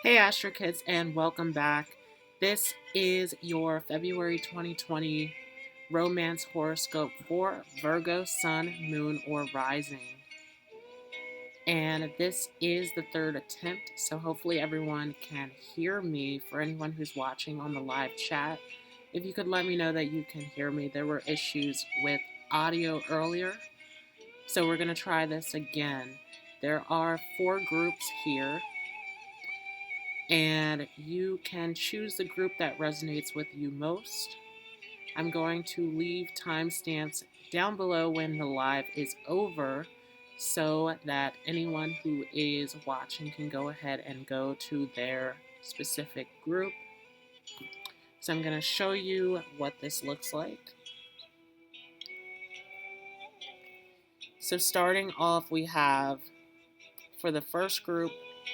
Hey Astro Kids, and welcome back. This is your February 2020 romance horoscope for Virgo, Sun, Moon, or Rising. And this is the third attempt, so hopefully everyone can hear me. For anyone who's watching on the live chat, if you could let me know that you can hear me. There were issues with audio earlier, so we're going to try this again. There are 4 groups here, and you can choose the group that resonates with you most. I'm going to leave timestamps down below when the live is over so that anyone who is watching can go ahead and go to their specific group. So I'm going to show you what this looks like. So starting off, we have, for the first group,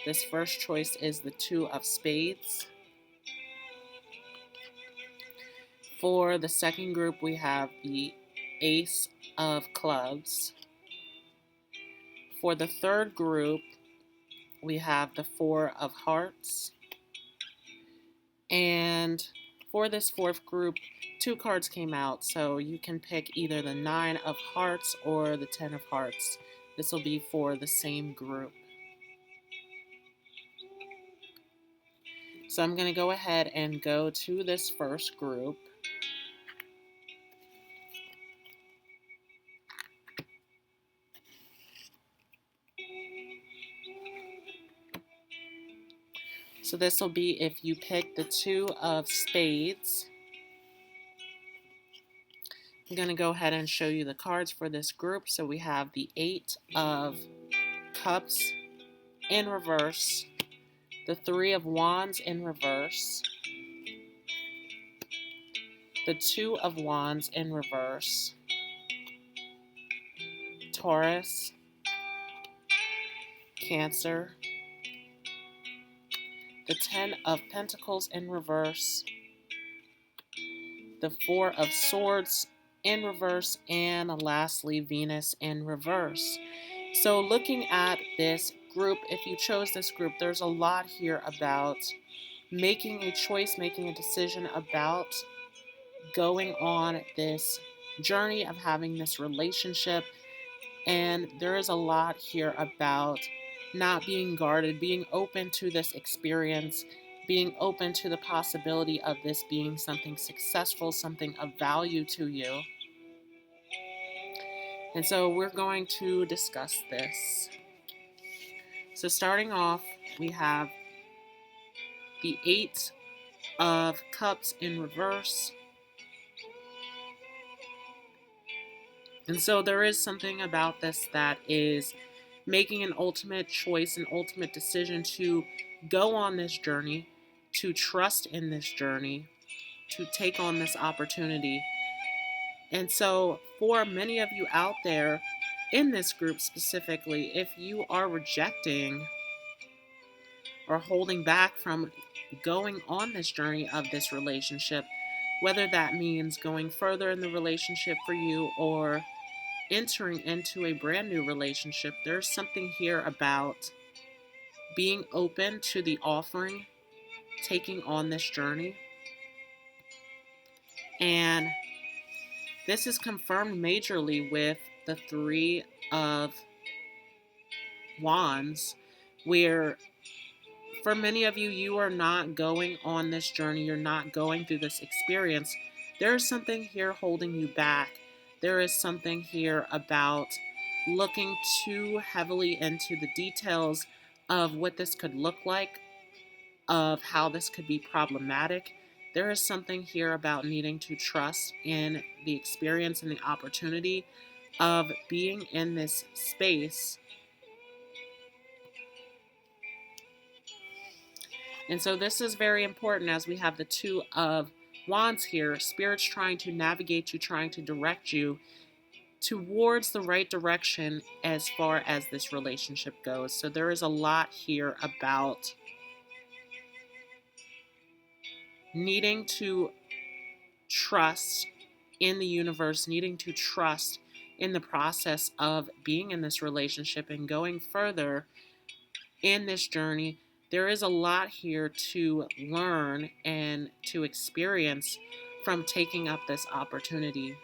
this first choice is the 2 of Spades. For the second group, we have the Ace of Clubs. For the third group, we have the 4 of Hearts. And for this fourth group, 2 cards came out, so you can pick either the 9 of Hearts or the 10 of Hearts. This will be for the same group. So I'm going to go ahead and go to this first group. So this will be if you pick the 2 of Spades. I'm going to go ahead and show you the cards for this group. So we have the 8 of Cups in reverse, the 3 of Wands in reverse, the 2 of Wands in reverse, Taurus, Cancer, the 10 of Pentacles in reverse, the 4 of Swords in reverse, and lastly Venus in reverse. So looking at this group, if you chose this group, there's a lot here about making a choice, making a decision about going on this journey of having this relationship. And there is a lot here about not being guarded, being open to this experience, being open to the possibility of this being something successful, something of value to you. And so we're going to discuss this. So starting off, we have the 8 of Cups in reverse. And so there is something about this that is making an ultimate choice, an ultimate decision to go on this journey, to trust in this journey, to take on this opportunity. And so for many of you out there in this group specifically, if you are rejecting or holding back from going on this journey of this relationship, whether that means going further in the relationship for you or entering into a brand new relationship, there's something here about being open to the offering, taking on this journey. And this is confirmed majorly with the 3 of Wands, where for many of you, you are not going on this journey, you're not going through this experience. There's something here holding you back. There is something here about looking too heavily into the details of what this could look like, of how this could be problematic. There is something here about needing to trust in the experience and the opportunity of being in this space. And so this is very important as we have the 2 of Wands here. Spirit's trying to navigate you, trying to direct you towards the right direction as far as this relationship goes. So there is a lot here about needing to trust in the universe, needing to trust in the process of being in this relationship and going further in this journey. there is a lot here to learn and to experience from taking up this opportunity.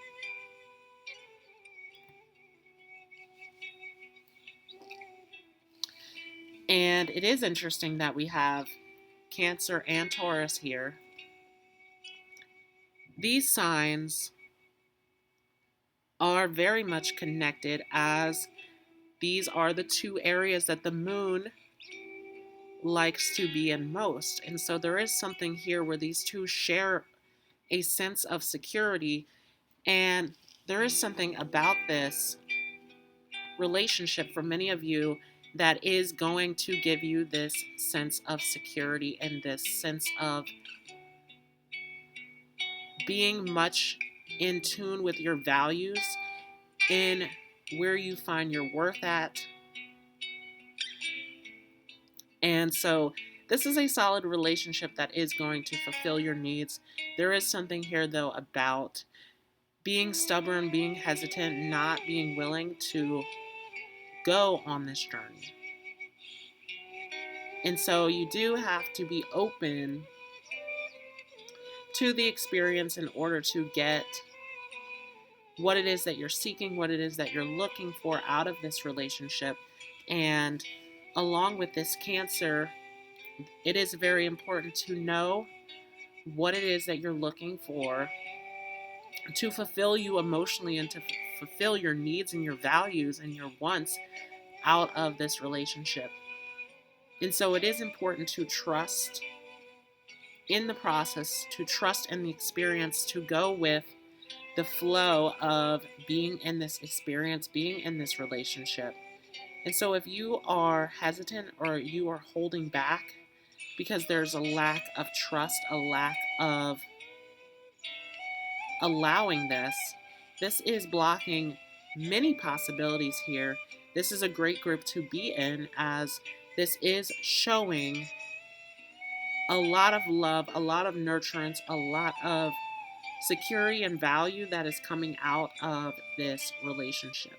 And it is interesting that we have Cancer and Taurus here. These signs are very much connected, as these are the two areas that the moon likes to be in most. And so there is something here where these two share a sense of security, and there is something about this relationship for many of you that is going to give you this sense of security and this sense of being much in tune with your values, in where you find your worth at. And so this is a solid relationship that is going to fulfill your needs. There is something here, though, about being stubborn, being hesitant, not being willing to go on this journey. And so you do have to be open to the experience in order to get what it is that you're seeking, what it is that you're looking for out of this relationship. And along with this Cancer, it is very important to know what it is that you're looking for to fulfill you emotionally and to fulfill your needs and your values and your wants out of this relationship. And so it is important to trust in the process, to trust in the experience, to go with the flow of being in this experience, being in this relationship. And so if you are hesitant or you are holding back because there's a lack of trust, a lack of allowing this, this is blocking many possibilities here. This is a great group to be in, as this is showing a lot of love, a lot of nurturance, a lot of security and value that is coming out of this relationship.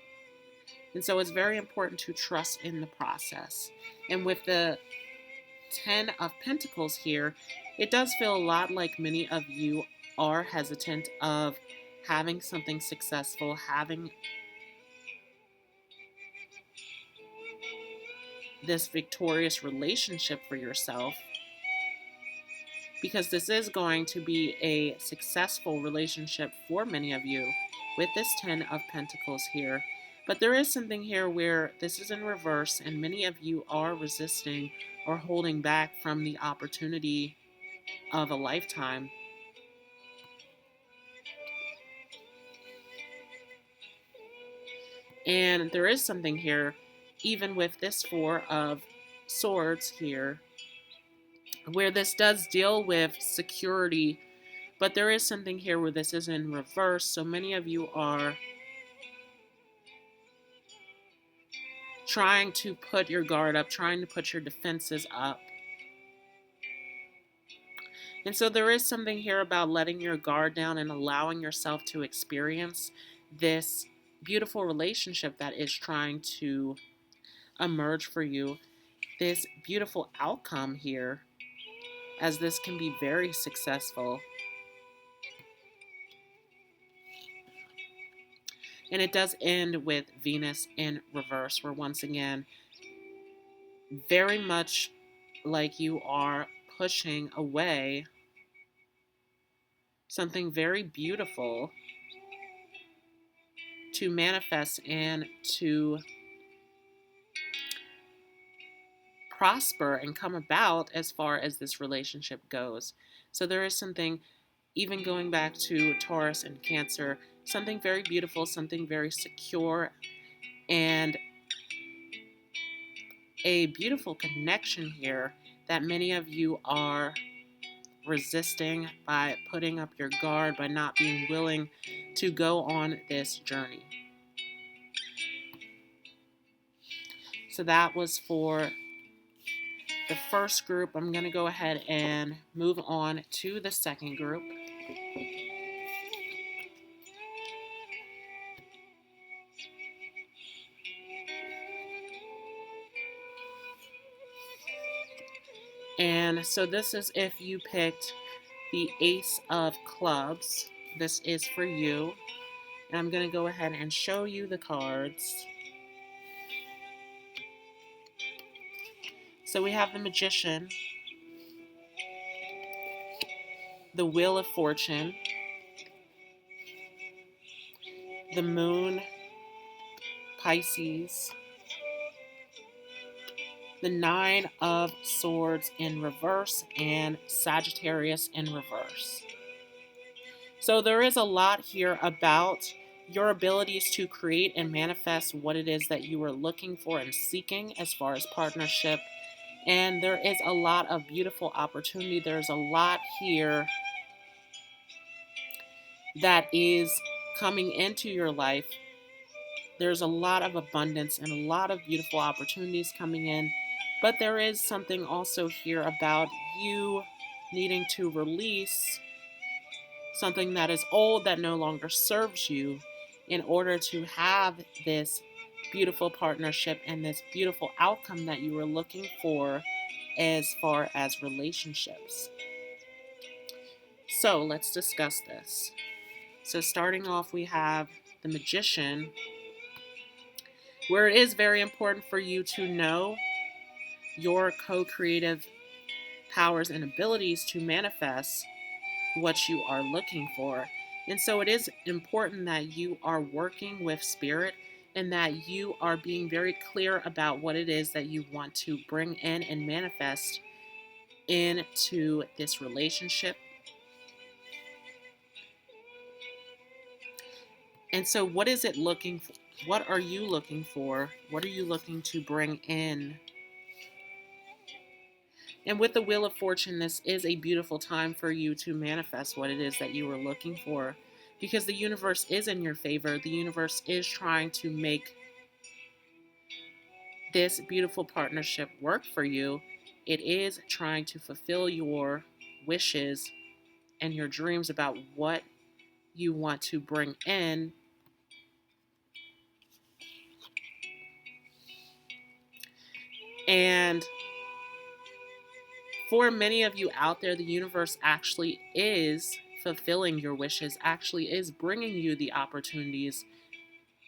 And so it's very important to trust in the process. And with the 10 of Pentacles here, it does feel a lot like many of you are hesitant of having something successful, having this victorious relationship for yourself, because this is going to be a successful relationship for many of you with this 10 of Pentacles here. But there is something here where this is in reverse, and many of you are resisting or holding back from the opportunity of a lifetime. And there is something here, even with this 4 of Swords here, where this does deal with security, but there is something here where this is in reverse. So many of you are trying to put your guard up, trying to put your defenses up. And so there is something here about letting your guard down and allowing yourself to experience this beautiful relationship that is trying to emerge for you. This beautiful outcome here, as this can be very successful. And it does end with Venus in reverse, where once again, very much like you are pushing away something very beautiful to manifest and to prosper and come about as far as this relationship goes. So there is something, even going back to Taurus and Cancer, something very beautiful, something very secure, and a beautiful connection here that many of you are resisting by putting up your guard, by not being willing to go on this journey. So that was for the first group. I'm going to go ahead and move on to the second group. And so this is if you picked the Ace of Clubs. This is for you. And I'm going to go ahead and show you the cards. So we have the Magician, the Wheel of Fortune, the Moon, Pisces, the Nine of Swords in reverse, and Sagittarius in reverse. So there is a lot here about your abilities to create and manifest what it is that you are looking for and seeking as far as partnership. And there is a lot of beautiful opportunity. There's a lot here that is coming into your life. There's a lot of abundance and a lot of beautiful opportunities coming in. But there is something also here about you needing to release something that is old that no longer serves you in order to have this beautiful partnership and this beautiful outcome that you were looking for as far as relationships. So let's discuss this. So starting off, we have the Magician, where it is very important for you to know your co-creative powers and abilities to manifest what you are looking for. And so it is important that you are working with spirit and that you are being very clear about what it is that you want to bring in and manifest into this relationship. And so what is it looking for? What are you looking for? What are you looking to bring in? And with the Wheel of Fortune, this is a beautiful time for you to manifest what it is that you were looking for, because the universe is in your favor. The universe is trying to make this beautiful partnership work for you. It is trying to fulfill your wishes and your dreams about what you want to bring in. And for many of you out there, the universe actually is fulfilling your wishes, actually is bringing you the opportunities.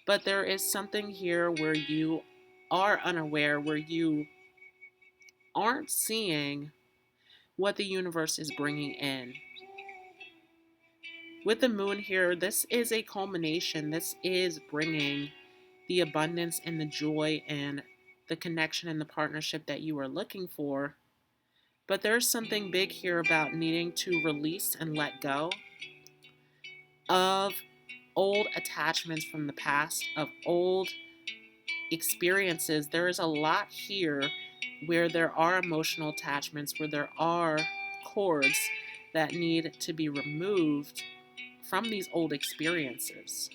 But there is something here where you are unaware, where you aren't seeing what the universe is bringing in. With the Moon here, this is a culmination. This is bringing the abundance and the joy and the connection and the partnership that you are looking for. But there's something big here about needing to release and let go of old attachments from the past, of old experiences. There is a lot here where there are emotional attachments, where there are cords that need to be removed from these old experiences.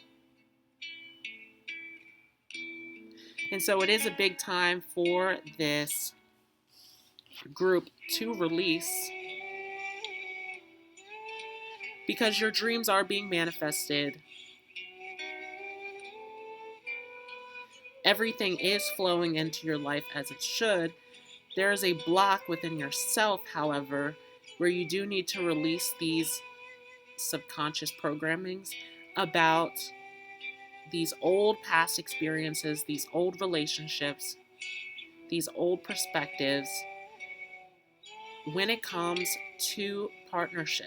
And so it is a big time for this group to release, because your dreams are being manifested. Everything is flowing into your life as it should. There is a block within yourself, however, where you do need to release these subconscious programmings about these old past experiences, these old relationships, these old perspectives when it comes to partnership.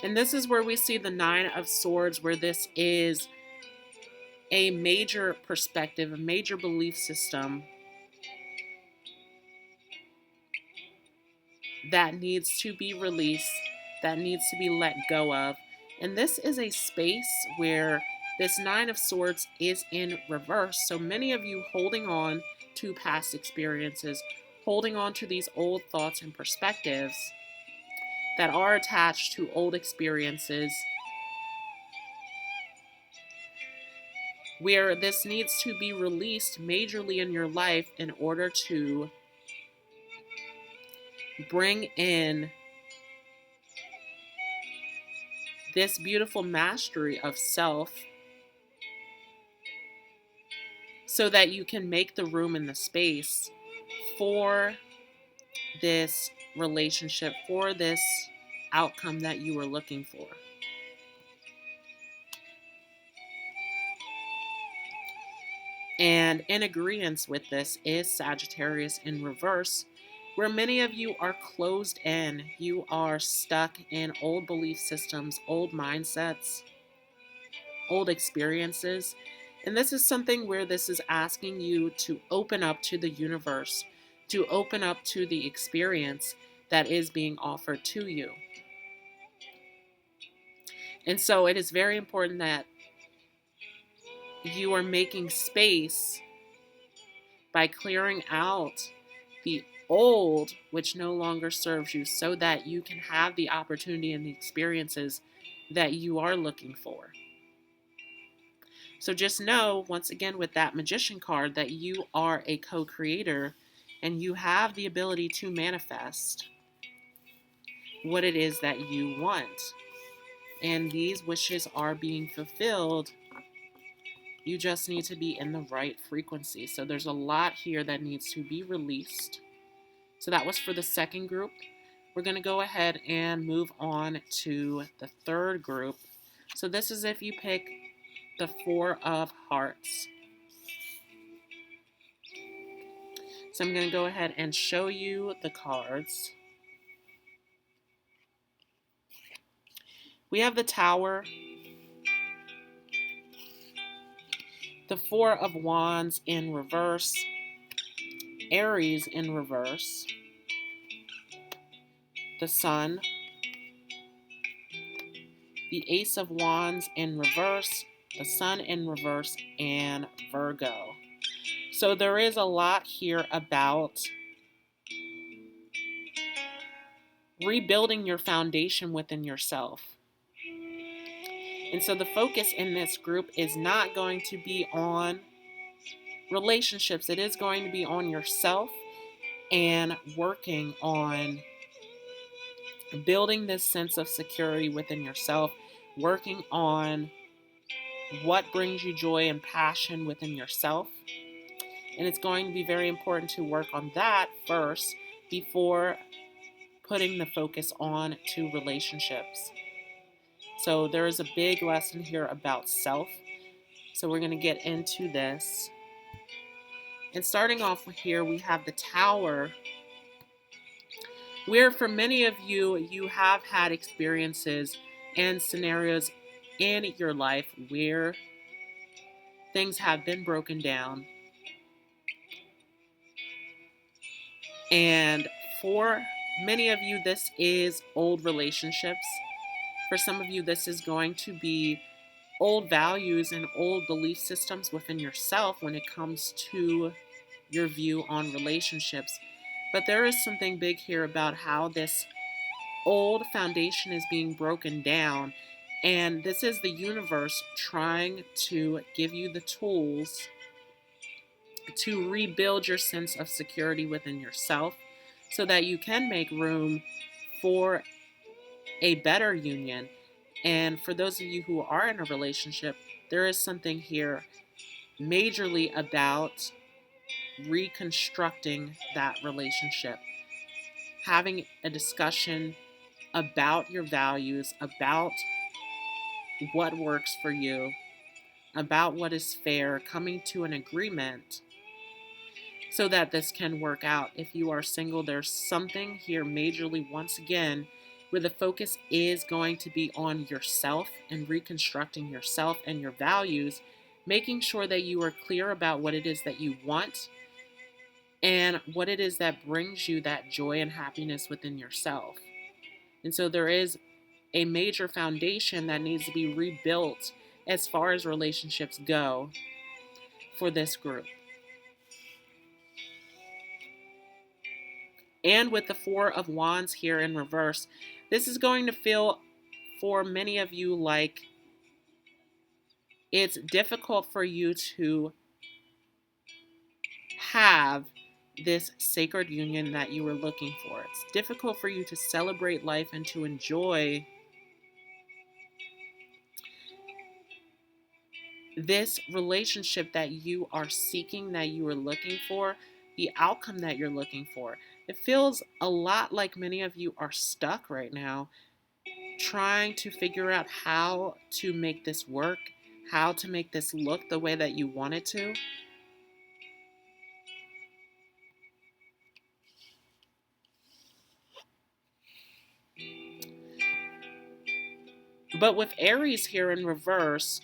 And this is where we see the Nine of Swords, where this is a major perspective, a major belief system that needs to be released, that needs to be let go of. And this is a space where this Nine of Swords is in reverse. So many of you holding on to past experiences, holding on to these old thoughts and perspectives that are attached to old experiences, where this needs to be released majorly in your life in order to bring in this beautiful mastery of self so that you can make the room and the space for this relationship, for this outcome that you were looking for. And in agreement with this is Sagittarius in reverse, where many of you are closed in. You are stuck in old belief systems, old mindsets, old experiences. And this is something where this is asking you to open up to the universe, to open up to the experience that is being offered to you. And so it is very important that you are making space by clearing out the old, which no longer serves you, so that you can have the opportunity and the experiences that you are looking for. So just know, once again, with that Magician card, that you are a co-creator and you have the ability to manifest what it is that you want. And these wishes are being fulfilled. You just need to be in the right frequency. So there's a lot here that needs to be released. So that was for the second group. We're going to go ahead and move on to the third group. So this is if you pick the Four of Hearts. So I'm going to go ahead and show you the cards. We have the Tower, the Four of Wands in reverse, Aries in reverse, the Sun, the Ace of Wands in reverse, the Sun in reverse, and Virgo. So there is a lot here about rebuilding your foundation within yourself. And so the focus in this group is not going to be on relationships. It is going to be on yourself and working on building this sense of security within yourself, working on what brings you joy and passion within yourself. And it's going to be very important to work on that first before putting the focus on to relationships. So there is a big lesson here about self. So we're going to get into this. And starting off here, we have the Tower, where for many of you, you have had experiences and scenarios in your life where things have been broken down. And for many of you, this is old relationships. For some of you, this is going to be old values and old belief systems within yourself when it comes to your view on relationships. But there is something big here about how this old foundation is being broken down. And this is the universe trying to give you the tools to rebuild your sense of security within yourself so that you can make room for a better union. And for those of you who are in a relationship, there is something here majorly about reconstructing that relationship, having a discussion about your values, about what works for you, about what is fair, coming to an agreement so that this can work out. If you are single, there's something here majorly, once again, where the focus is going to be on yourself and reconstructing yourself and your values, making sure that you are clear about what it is that you want and what it is that brings you that joy and happiness within yourself. And so there is a major foundation that needs to be rebuilt as far as relationships go for this group. And with the Four of Wands here in reverse, this is going to feel for many of you like it's difficult for you to have this sacred union that you were looking for. It's difficult for you to celebrate life and to enjoy this relationship that you are seeking, that you are looking for, the outcome that you're looking for. It feels a lot like many of you are stuck right now, trying to figure out how to make this work, how to make this look the way that you want it to. But with Aries here in reverse,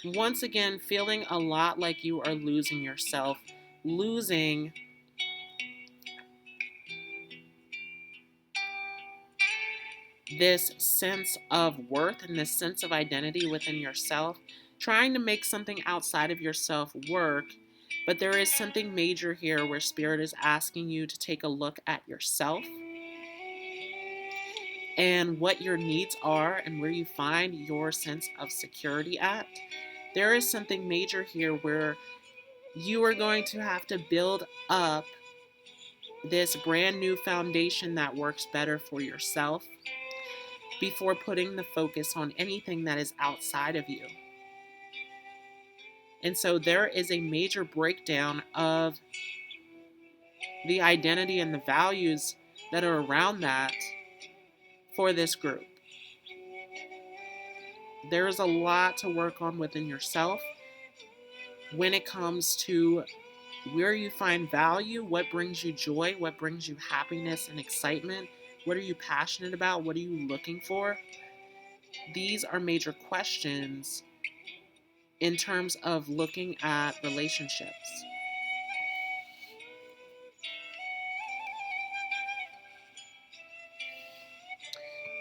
once again, feeling a lot like you are losing yourself, losing this sense of worth and this sense of identity within yourself, trying to make something outside of yourself work. But there is something major here where Spirit is asking you to take a look at yourself and what your needs are and where you find your sense of security at. There is something major here where you are going to have to build up this brand new foundation that works better for yourself before putting the focus on anything that is outside of you. And so there is a major breakdown of the identity and the values that are around that for this group. There is a lot to work on within yourself when it comes to where you find value, what brings you joy, what brings you happiness and excitement, what are you passionate about, what are you looking for. These are major questions in terms of looking at relationships.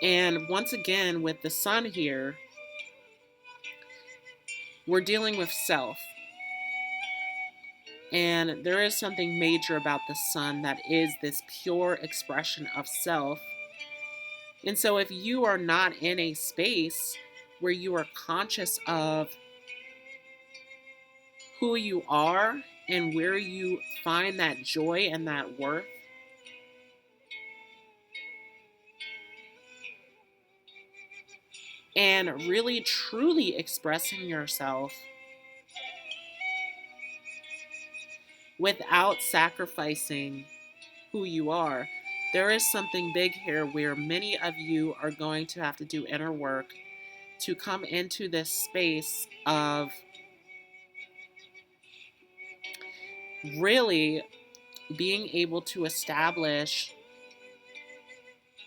And once again, with the sun here, we're dealing with self. And there is something major about the sun that is this pure expression of self. And so if you are not in a space where you are conscious of who you are and where you find that joy and that worth, and really truly expressing yourself without sacrificing who you are, there is something big here where many of you are going to have to do inner work to come into this space of really being able to establish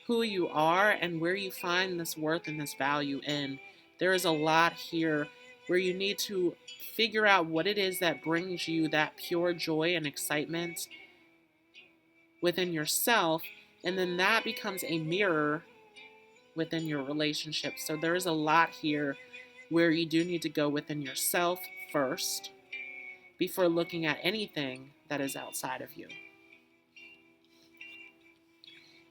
who you are and where you find this worth and this value in. There is a lot here where you need to figure out what it is that brings you that pure joy and excitement within yourself, and then that becomes a mirror within your relationship. So there is a lot here where you do need to go within yourself first before looking at anything that is outside of you.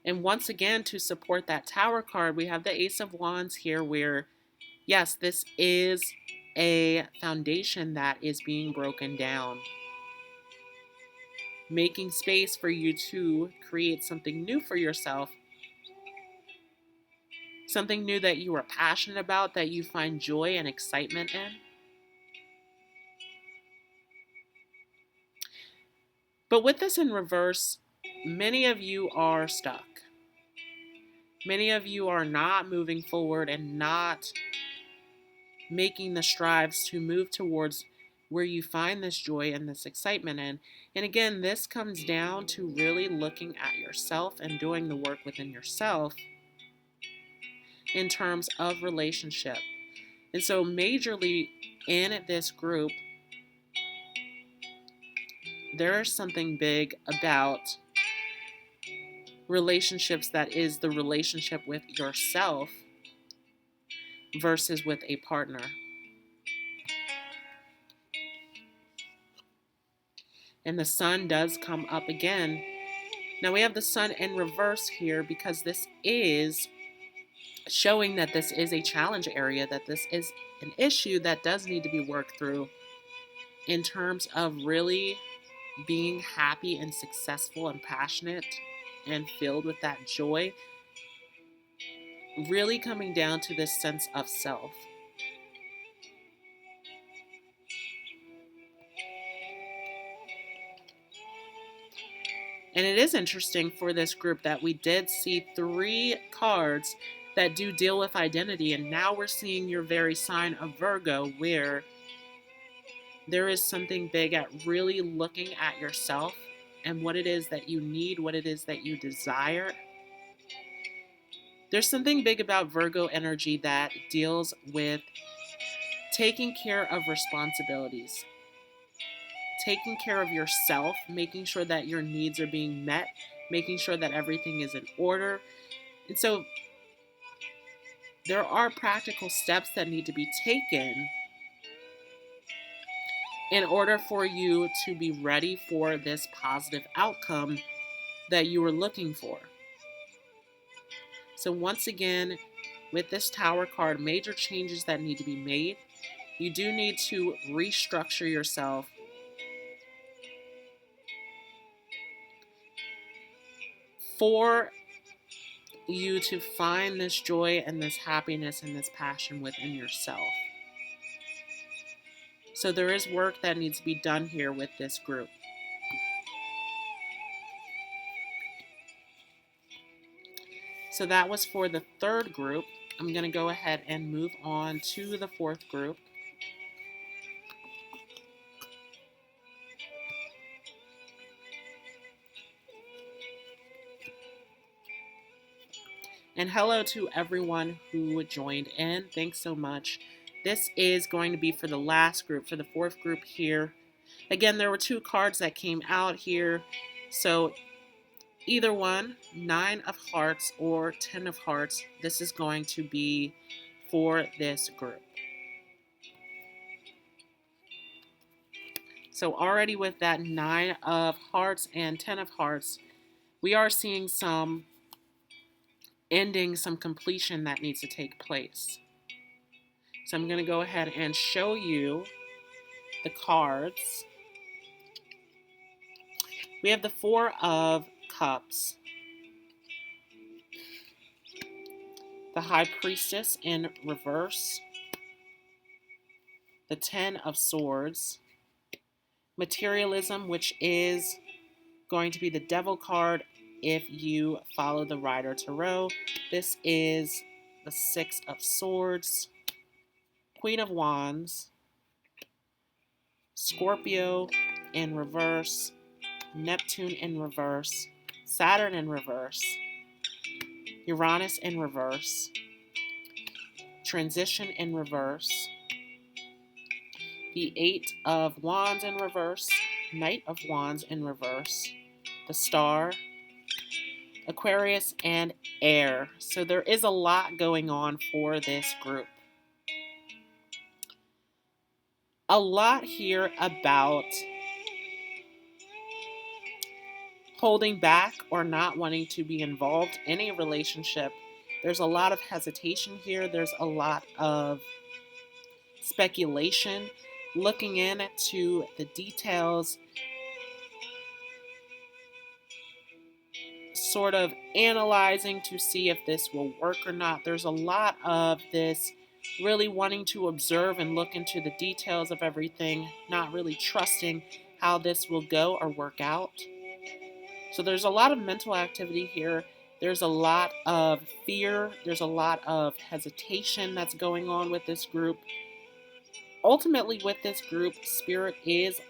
And once again, to support that Tower card, we have the Ace of Wands here where, yes, this is a foundation that is being broken down. Making space for you to create something new for yourself. Something new that you are passionate about, that you find joy and excitement in. But with this in reverse, many of you are stuck. Many of you are not moving forward and not making the strides to move towards where you find this joy and this excitement in. And again, this comes down to really looking at yourself and doing the work within yourself in terms of relationship. And so majorly in this group, there is something big about relationships that is the relationship with yourself versus with a partner. And the sun does come up again. Now we have the sun in reverse here because this is showing that this is a challenge area, that this is an issue that does need to be worked through in terms of really being happy and successful and passionate and filled with that joy, really coming down to this sense of self. And it is interesting for this group that we did see 3 cards that do deal with identity, and now we're seeing your very sign of Virgo, where there is something big at really looking at yourself and what it is that you need, what it is that you desire. There's something big about Virgo energy that deals with taking care of responsibilities, taking care of yourself, making sure that your needs are being met, making sure that everything is in order. And so there are practical steps that need to be taken in order for you to be ready for this positive outcome that you were looking for. So once again, with this Tower card, major changes that need to be made. You do need to restructure yourself for you to find this joy and this happiness and this passion within yourself. So there is work that needs to be done here with this group. So that was for the 3rd group. I'm going to go ahead and move on to the 4th group. And hello to everyone who joined in. Thanks so much. This is going to be for the last group, for the 4th group here. Again, there were 2 cards that came out here. So either one, 9 of hearts or 10 of hearts, this is going to be for this group. So already with that 9 of hearts and 10 of hearts, we are seeing some ending, some completion that needs to take place. So I'm going to go ahead and show you the cards. We have the 4 of Cups, the High Priestess in reverse, the 10 of Swords, Materialism, which is going to be the Devil card if you follow the Rider Tarot. This is the 6 of Swords, Queen of Wands, Scorpio in reverse, Neptune in reverse, Saturn in reverse, Uranus in reverse, Transition in reverse, the 8 of Wands in reverse, Knight of Wands in reverse, the Star, Aquarius, and Air. So there is a lot going on for this group. A lot here about holding back or not wanting to be involved in a relationship. There's a lot of hesitation here. There's a lot of speculation, looking into the details, sort of analyzing to see if this will work or not. There's a lot of this really wanting to observe and look into the details of everything, not really trusting how this will go or work out. So there's a lot of mental activity here. There's a lot of fear. There's a lot of hesitation that's going on with this group. Ultimately, with this group, Spirit is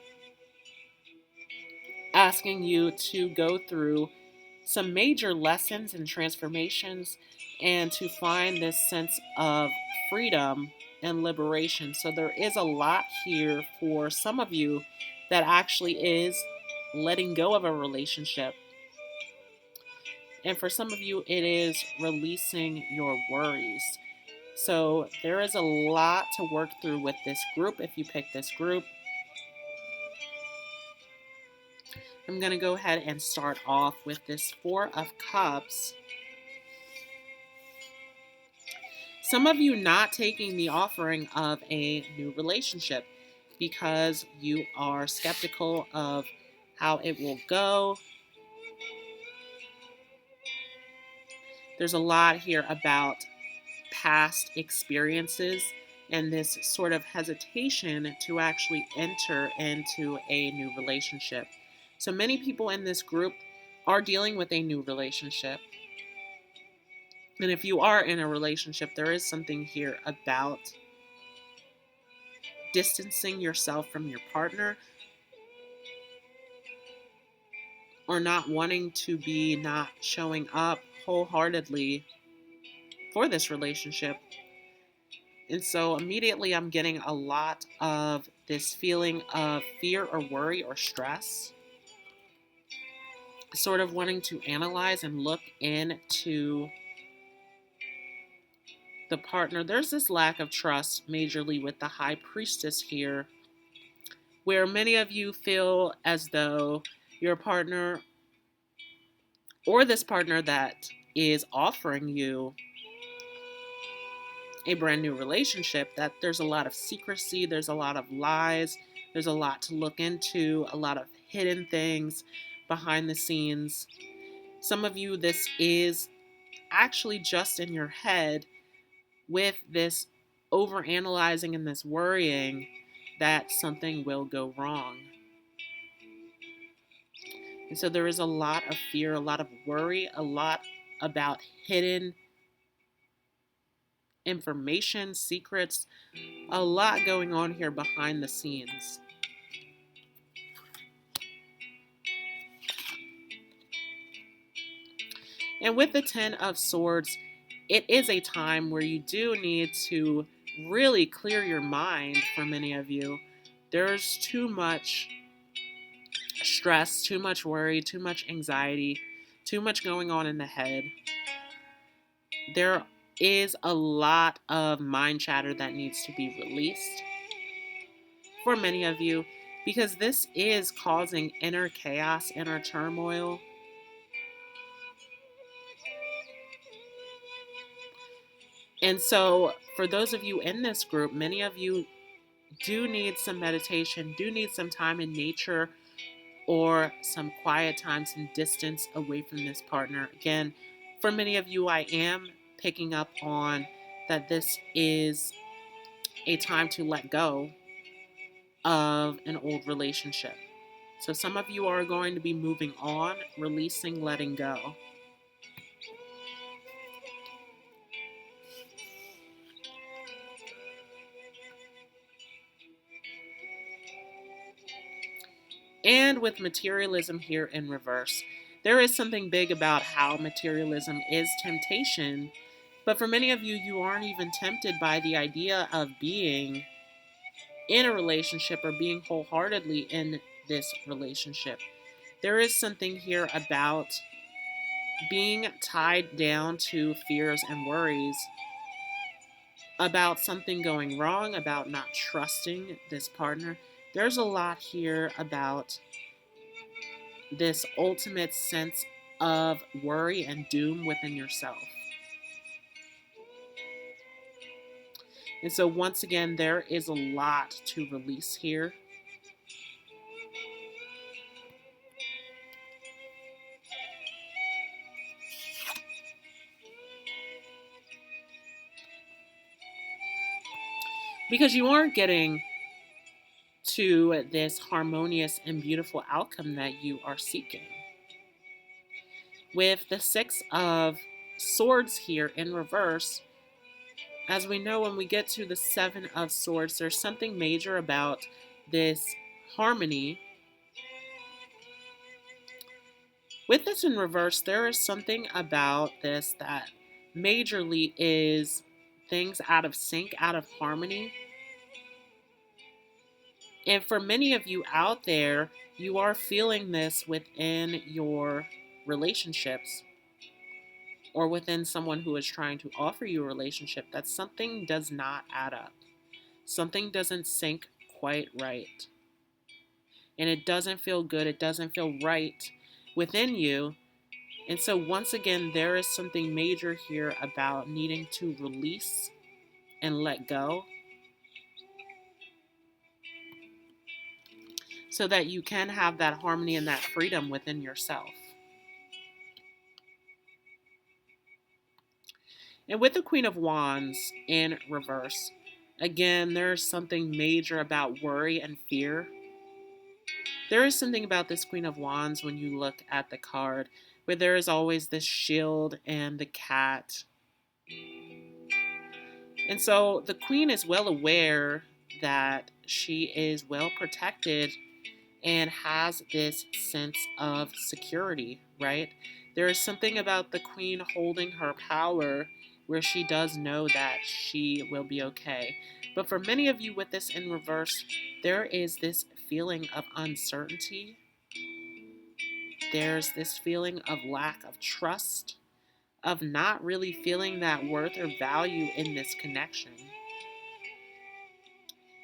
asking you to go through some major lessons and transformations and to find this sense of freedom and liberation. So there is a lot here for some of you that actually is letting go of a relationship. And for some of you, it is releasing your worries. So there is a lot to work through with this group if you pick this group. I'm going to go ahead and start off with this 4 of Cups. Some of you not taking the offering of a new relationship because you are skeptical of how it will go. There's a lot here about past experiences and this sort of hesitation to actually enter into a new relationship. So many people in this group are dealing with a new relationship. And if you are in a relationship, there is something here about distancing yourself from your partner, or not wanting to be, not showing up wholeheartedly for this relationship. And so immediately I'm getting a lot of this feeling of fear or worry or stress, sort of wanting to analyze and look into the partner. There's this lack of trust majorly with the High Priestess here, where many of you feel as though your partner, or this partner that is offering you a brand new relationship, that there's a lot of secrecy, there's a lot of lies, there's a lot to look into, a lot of hidden things behind the scenes. Some of you, this is actually just in your head, with this overanalyzing and this worrying that something will go wrong. And so there is a lot of fear, a lot of worry, a lot about hidden information, secrets, a lot going on here behind the scenes. And with the Ten of Swords, it is a time where you do need to really clear your mind for many of you. There's too much stress, too much worry, too much anxiety, too much going on in the head. There is a lot of mind chatter that needs to be released for many of you, because this is causing inner chaos, inner turmoil. And so for those of you in this group, many of you do need some meditation, do need some time in nature, or some quiet time, some distance away from this partner. Again, for many of you, I am picking up on that this is a time to let go of an old relationship. So some of you are going to be moving on, releasing, letting go. And with materialism here in reverse, there is something big about how materialism is temptation. But for many of you, you aren't even tempted by the idea of being in a relationship or being wholeheartedly in this relationship. There is something here about being tied down to fears and worries about something going wrong, about not trusting this partner. There's a lot here about this ultimate sense of worry and doom within yourself. And so once again, there is a lot to release here. Because you aren't getting to this harmonious and beautiful outcome that you are seeking. With the Six of Swords here in reverse, as we know, when we get to the Seven of Swords, there's something major about this harmony. With this in reverse, there is something about this that majorly is things out of sync, out of harmony. And for many of you out there, you are feeling this within your relationships, or within someone who is trying to offer you a relationship, that something does not add up. Something doesn't sync quite right. And it doesn't feel good. It doesn't feel right within you. And so once again, there is something major here about needing to release and let go, so that you can have that harmony and that freedom within yourself. And with the Queen of Wands in reverse, again, there's something major about worry and fear. There is something about this Queen of Wands when you look at the card where there is always this shield and the cat. And so the Queen is well aware that she is well protected and has this sense of security, right? There is something about the Queen holding her power where she does know that she will be okay. But for many of you with this in reverse, there is this feeling of uncertainty. There's this feeling of lack of trust, of not really feeling that worth or value in this connection.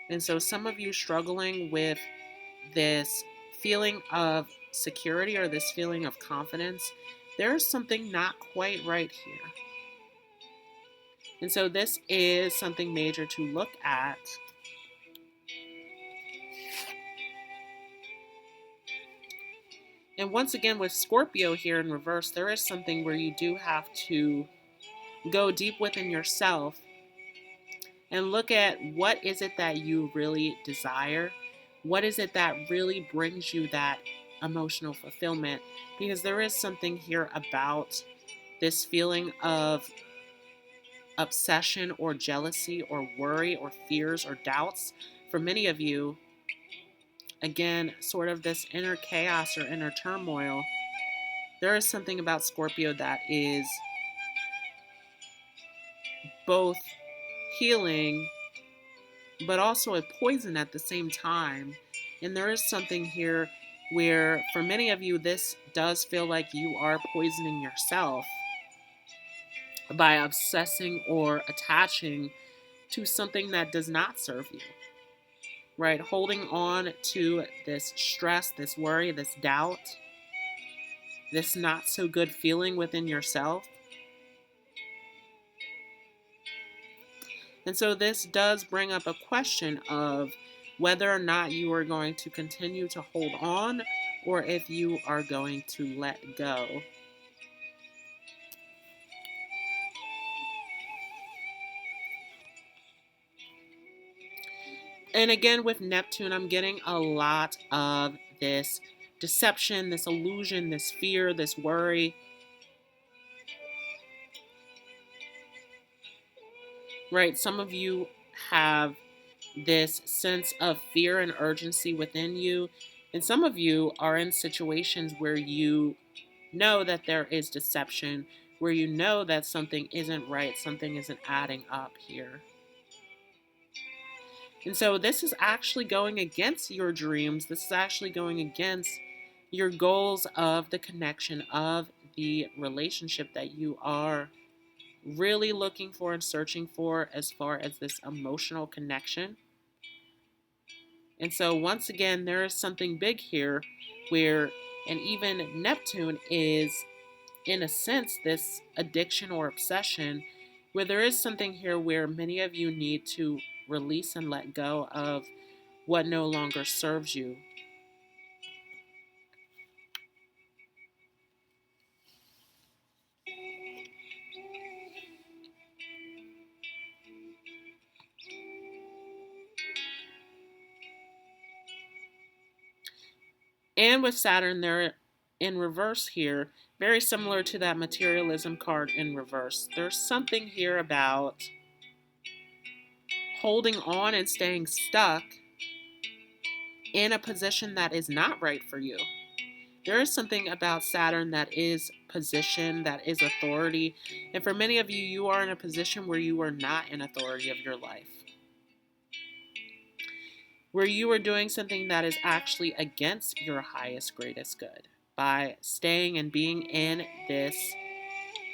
And so some of you struggling with this feeling of security or this feeling of confidence, there's something not quite right here. And so this is something major to look at. And once again, with Scorpio here in reverse, there is something where you do have to go deep within yourself and look at what is it that you really desire. What is it that really brings you that emotional fulfillment? Because there is something here about this feeling of obsession or jealousy or worry or fears or doubts. For many of you, again, sort of this inner chaos or inner turmoil. There is something about Scorpio that is both healing but also a poison at the same time. And there is something here where, for many of you, this does feel like you are poisoning yourself by obsessing or attaching to something that does not serve you, right? Holding on to this stress, this worry, this doubt, this not so good feeling within yourself. And so this does bring up a question of whether or not you are going to continue to hold on or if you are going to let go. And again, with Neptune, I'm getting a lot of this deception, this illusion, this fear, this worry. Right? Some of you have this sense of fear and urgency within you. And some of you are in situations where you know that there is deception, where you know that something isn't right, something isn't adding up here. And so this is actually going against your dreams. This is actually going against your goals of the connection, of the relationship that you are really looking for and searching for as far as this emotional connection. And so once again, there is something big here where, and even Neptune is, in a sense, this addiction or obsession, where there is something here where many of you need to release and let go of what no longer serves you. And with Saturn, they're in reverse here, very similar to that materialism card in reverse. There's something here about holding on and staying stuck in a position that is not right for you. There is something about Saturn that is position, that is authority. And for many of you, you are in a position where you are not in authority of your life, where you are doing something that is actually against your highest, greatest good by staying and being in this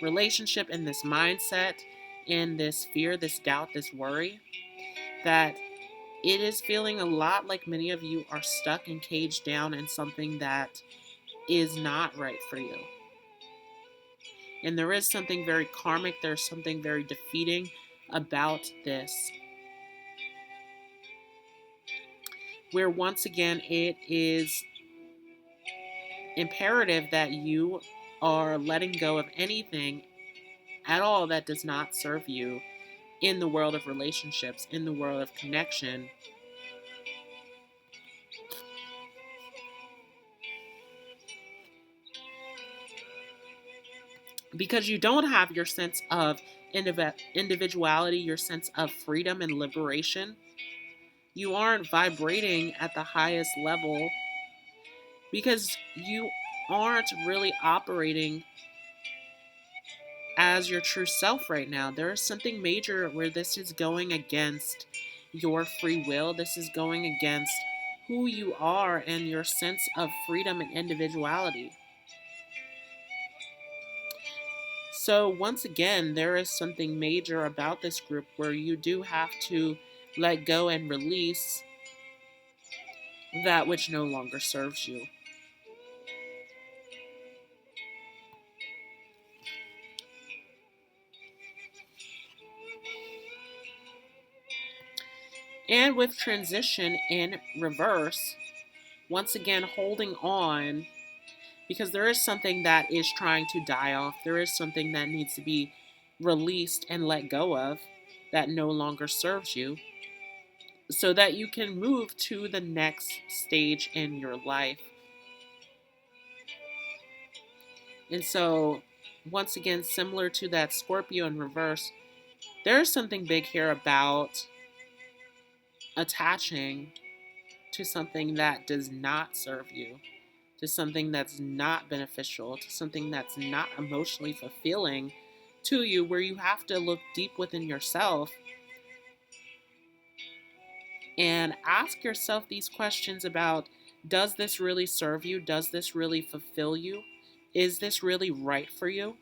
relationship, in this mindset, in this fear, this doubt, this worry, that it is feeling a lot like many of you are stuck and caged down in something that is not right for you. And there is something very karmic, there's something very defeating about this, where once again it is imperative that you are letting go of anything at all that does not serve you in the world of relationships, in the world of connection. because you don't have your sense of individuality, your sense of freedom and liberation. You aren't vibrating at the highest level because you aren't really operating as your true self right now. There is something major where this is going against your free will. This is going against who you are and your sense of freedom and individuality. So once again, there is something major about this group where you do have to let go and release that which no longer serves you. And with transition in reverse, once again holding on, because there is something that is trying to die off. There is something that needs to be released and let go of that no longer serves you, so that you can move to the next stage in your life. And so, once again, similar to that Scorpio in reverse, there's something big here about attaching to something that does not serve you, to something that's not beneficial, to something that's not emotionally fulfilling to you, where you have to look deep within yourself and ask yourself these questions about, does this really serve you? Does this really fulfill you? Is this really right for you?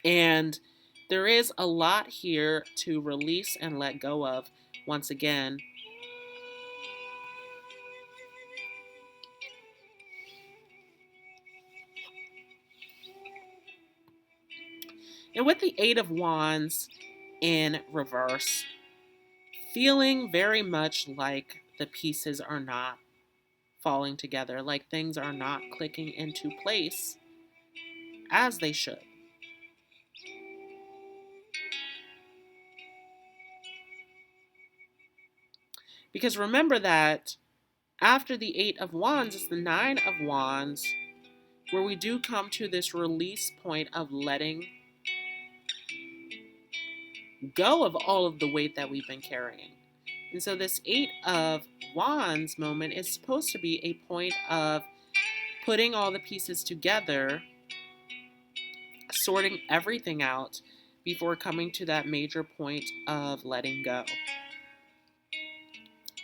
And there is a lot here to release and let go of once again. And with the Eight of Wands in reverse, feeling very much like the pieces are not falling together, like things are not clicking into place as they should. Because remember that after the Eight of Wands is the Nine of Wands, where we do come to this release point of letting go of all of the weight that we've been carrying. And so this Eight of Wands moment is supposed to be a point of putting all the pieces together, sorting everything out before coming to that major point of letting go.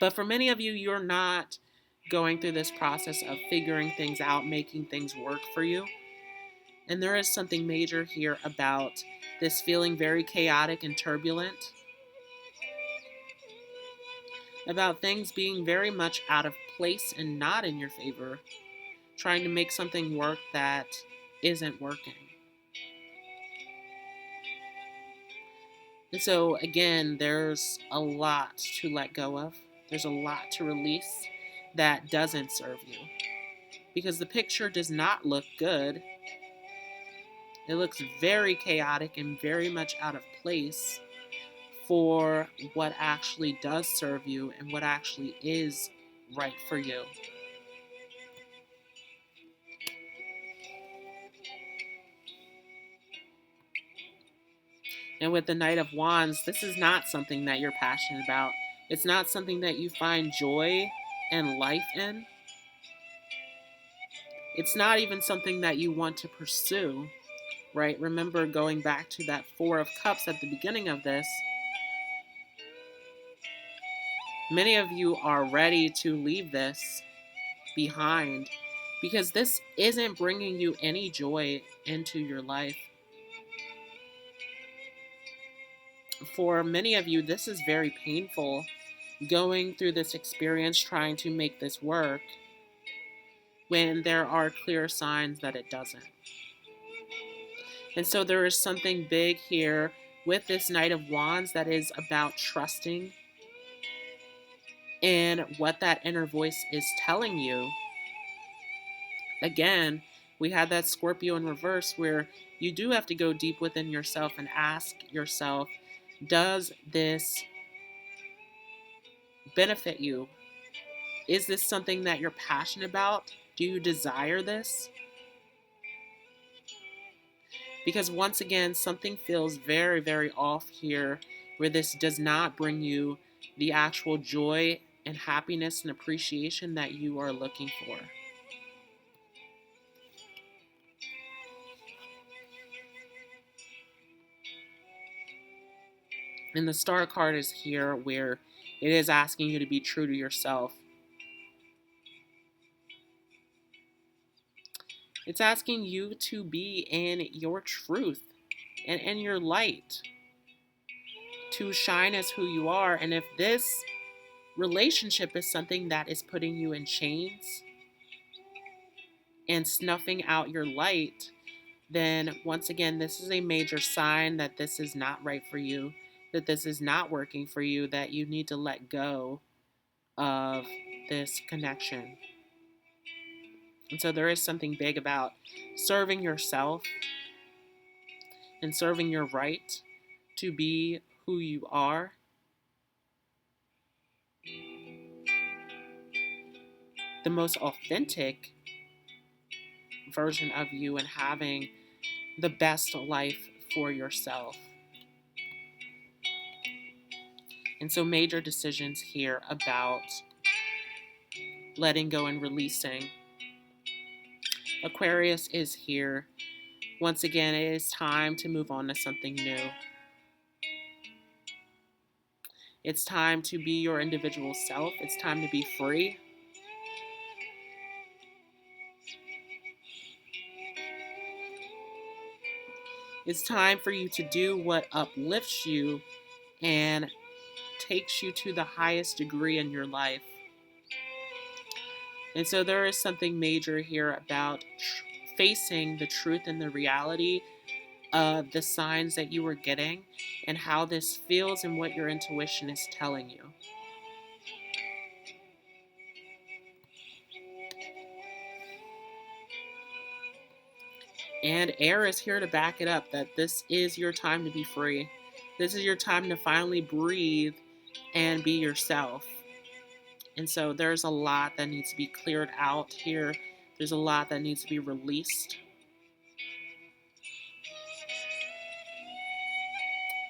But for many of you, you're not going through this process of figuring things out, making things work for you. And there is something major here about this feeling very chaotic and turbulent, about things being very much out of place and not in your favor, trying to make something work that isn't working. And so, again, there's a lot to let go of. There's a lot to release that doesn't serve you. Because the picture does not look good. It looks very chaotic and very much out of place for what actually does serve you and what actually is right for you. And with the Knight of Wands, this is not something that you're passionate about. It's not something that you find joy and life in. It's not even something that you want to pursue, right? Remember going back to that Four of Cups at the beginning of this. Many of you are ready to leave this behind because this isn't bringing you any joy into your life. For many of you, this is very painful, going through this experience, trying to make this work, when there are clear signs that it doesn't. And so there is something big here with this Knight of Wands that is about trusting in what that inner voice is telling you. Again, we had that Scorpio in reverse where you do have to go deep within yourself and ask yourself, does this benefit you? Is this something that you're passionate about? Do you desire this? Because once again, something feels very, very off here, where this does not bring you the actual joy and happiness and appreciation that you are looking for. And the Star card is here, where it is asking you to be true to yourself. It's asking you to be in your truth and in your light, to shine as who you are. And if this relationship is something that is putting you in chains and snuffing out your light, then once again, this is a major sign that this is not right for you, that this is not working for you, that you need to let go of this connection. And so there is something big about serving yourself and serving your right to be who you are. The most authentic version of you, and having the best life for yourself. And so major decisions here about letting go and releasing. Aquarius is here. Once again, it is time to move on to something new. It's time to be your individual self. It's time to be free. It's time for you to do what uplifts you and takes you to the highest degree in your life. And so there is something major here about facing the truth and the reality of the signs that you were getting and how this feels and what your intuition is telling you. And air is here to back it up, that this is your time to be free. This is your time to finally breathe and be yourself. And so there's a lot that needs to be cleared out here. There's a lot that needs to be released,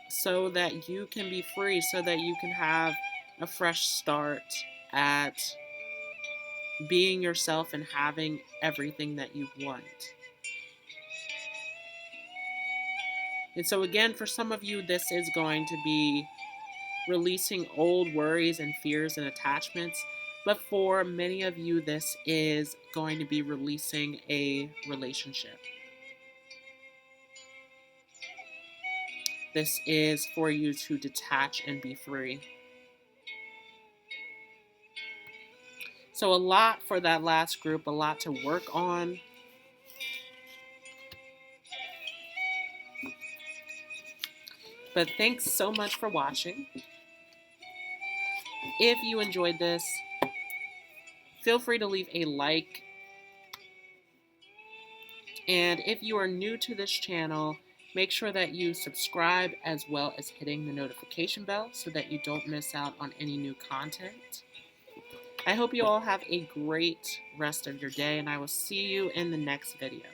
so that you can be free, so that you can have a fresh start at being yourself and having everything that you want. And so again, for some of you, this is going to be releasing old worries and fears and attachments. But for many of you, this is going to be releasing a relationship. This is for you to detach and be free. So a lot for that last group, a lot to work on. But thanks so much for watching. If you enjoyed this, feel free to leave a like. And if you are new to this channel, make sure that you subscribe, as well as hitting the notification bell so that you don't miss out on any new content. I hope you all have a great rest of your day, and I will see you in the next video.